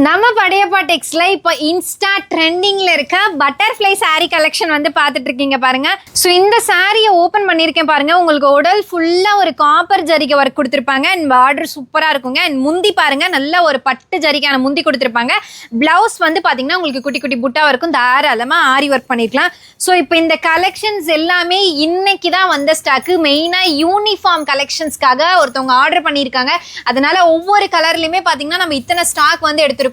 நம்ம படையப்பா டெக்ஸ்ல இப்போ இன்ஸ்டா ட்ரெண்டிங்ல இருக்க பட்டர்ஃப்ளை saree கலெக்ஷன் வந்து பார்த்துட்டு இருக்கீங்க பாருங்க. ஸோ இந்த சாரியை ஓப்பன் பண்ணியிருக்கேன் பாருங்க. உங்களுக்கு உடல் ஃபுல்லா ஒரு காப்பர் ஜரிகை ஒர்க் கொடுத்துருப்பாங்க. அண்ட் பார்டர் சூப்பரா இருக்குங்க. அண்ட் முந்தி பாருங்க, நல்ல ஒரு பட்டு ஜரிகையான முந்தி கொடுத்துருப்பாங்க. பிளவுஸ் வந்து பாத்தீங்கன்னா உங்களுக்கு குட்டி குட்டி புட்டாவா இருக்கும். தாராளமா ஆரி ஒர்க் பண்ணிருக்கலாம். ஸோ இப்போ இந்த கலெக்ஷன்ஸ் எல்லாமே இன்னைக்கு தான் வந்த ஸ்டாக்கு. மெயினா யூனிஃபார்ம் கலெக்ஷன்ஸ்க்காக ஒருத்தவங்க ஆர்டர் பண்ணியிருக்காங்க. அதனால ஒவ்வொரு கலர்லயுமே பாத்தீங்கன்னா நம்ம இத்தனை ஸ்டாக் வந்து எடுத்திருக்கோம்.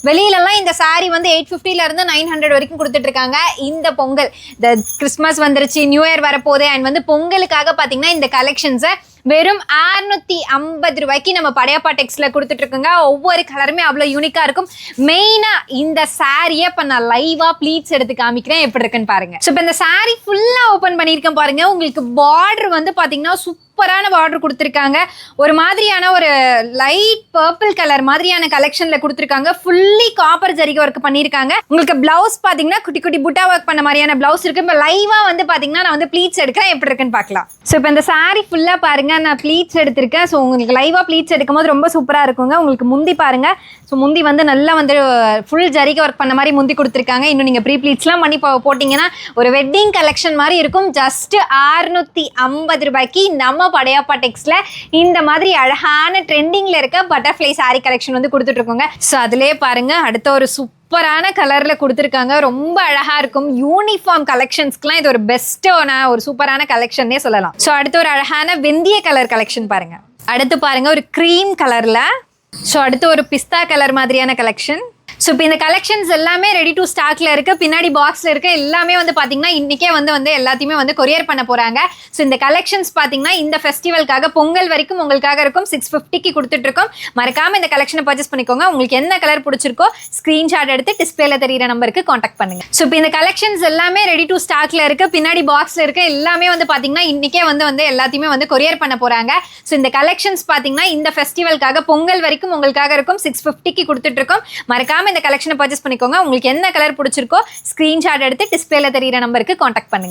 வெளியிலலாம் இந்த சாரி வந்து 850ல இருந்து 900 வரைக்கும் கொடுத்துட்டு இருக்காங்க. இந்த பொங்கல், இந்த கிறிஸ்மஸ் வந்துருச்சு, நியூ இயர் வரப்போகுது. அண்ட் வந்து பொங்கலுக்காக பாத்தீங்கன்னா இந்த கலெக்ஷன்ஸை வெறும் 650 ரூபாய்க்கு நம்ம படையப்பா டெக்ஸ்ல கொடுத்துட்டு இருக்கோங்க. ஒவ்வொரு கலருமே அவ்வளோ யூனிக்கா இருக்கும். மெயினா இந்த சாரியை இப்போ நான் லைவா ப்ளீட்ஸ் எடுத்து காமிக்கிறேன், எப்படி இருக்குன்னு பாருங்க. ஸோ இப்போ இந்த சாரி ஃபுல்லா ஓப்பன் பண்ணியிருக்கேன் பாருங்க. உங்களுக்கு பார்டர் வந்து பாத்தீங்கன்னா சூப்பரான பார்டர் கொடுத்துருக்காங்க. ஒரு மாதிரியான ஒரு லைட் பர்பிள் கலர் மாதிரியான கலெக்ஷன்ல கொடுத்துருக்காங்க. ஃபுல்லி காப்பர் ஜரிகை ஒர்க் பண்ணியிருக்காங்க. உங்களுக்கு பிளவுஸ் பாத்தீங்கன்னா குட்டி குட்டி புட்டா ஒர்க் பண்ண மாதிரியான பிளவுஸ் இருக்கு. இப்போ லைவா வந்து பாத்தீங்கன்னா நான் வந்து ப்ளீட்ஸ் எடுக்கிறேன், எப்படி இருக்குன்னு பார்க்கலாம். ஸோ இப்போ இந்த சாரி ஃபுல்லா பாருங்க, நான் ப்ளீட்ஸ் எடுத்திருக்கேன். ஸோ உங்களுக்கு லைவா ப்ளீட்ஸ் எடுக்கும் போது ரொம்ப சூப்பரா இருக்குங்க. உங்களுக்கு முந்தி பாருங்க. ஸோ முந்தி வந்து நல்லா வந்து ஃபுல் ஜரிகை ஒர்க் பண்ண மாதிரி முந்தி கொடுத்துருக்காங்க. இன்னும் நீங்க ப்ரீ ப்ளீட்ஸ்லாம் பண்ணி போட்டிங்கன்னா ஒரு வெட்டிங் கலெக்ஷன் மாதிரி இருக்கும். ஜஸ்ட் 650 ரூபாய்க்கு நம்ம படையப்பா டெக்ஸ்ல இந்த மாதிரி அழகான ட்ரெண்டிங்ல இருக்க பட்டர்ஃப்ளை சாரி கலெக்ஷன் வந்து கொடுத்துட்டு இருக்கோங்க. ஸோ அதுலயே பாருங்க, அடுத்த ஒரு சூப்பரான கலர்ல கொடுத்துருக்காங்க. ரொம்ப அழகா இருக்கும். யூனிஃபார்ம் கலெக்ஷன்ஸ்க்குலாம் இது ஒரு பெஸ்டான ஒரு சூப்பரான கலெக்ஷன்னே சொல்லலாம். ஸோ அடுத்து ஒரு அழகான வெந்தய கலர் கலெக்ஷன் பாருங்க. அடுத்து பாருங்க ஒரு க்ரீம் கலர்ல. ஸோ அடுத்து ஒரு பிஸ்தா கலர் மாதிரியான கலெக்ஷன். ஸோ இப்போ இந்த கலெக்ஷன்ஸ் எல்லாமே ரெடி டு ஸ்டாக்ல இருக்கு. பின்னாடி பாக்ஸ்ல இருக்க எல்லாமே வந்து பாத்தீங்கன்னா இன்னைக்கே வந்து எல்லாத்தையுமே வந்து கொரியர் பண்ண போறாங்க. ஸோ இந்த கலெக்ஷன்ஸ் பாத்தீங்கன்னா இந்த ஃபெஸ்டிவலுக்காக பொங்கல் வரைக்கும் உங்களுக்காக இருக்கும். 650க்கு கொடுத்துட்டு இருக்கோம். மறக்காம இந்த கலெக்ஷனை பர்ச்சேஸ் பண்ணிக்கோங்க. உங்களுக்கு என்ன கலர் பிடிச்சிருக்கோ ஸ்கிரீன்ஷாட் எடுத்து டிஸ்பிளேல தெரியிற நம்பருக்கு காண்டாக்ட் பண்ணுங்க. ஸோ இப்போ இந்த கலெக்ஷன்ஸ் எல்லாமே ரெடி டு ஸ்டாக்ல இருக்கு. பின்னாடி பாக்ஸ்ல இருக்க எல்லாமே வந்து பாத்தீங்கன்னா இன்னைக்கே வந்து எல்லாத்தையுமே வந்து கொரியர் பண்ண போறாங்க. ஸோ இந்த கலெக்ஷன்ஸ் பாத்தீங்கன்னா இந்த ஃபெஸ்டிவலுக்காக பொங்கல் வரைக்கும் உங்களுக்காக இருக்கும். 650க்கு கொடுத்துட்டு இருக்கோம். மறக்காம இந்த கலெக்ஷனை பர்ச்சேஸ் பண்ணிக்கோங்க. உங்களுக்கு என்ன கலர் பிடிச்சிருக்கோ ஸ்கிரீன்ஷாட் எடுத்து டிஸ்பிளேல தெரியிற நம்பருக்கு காண்டாக்ட் பண்ணுங்க.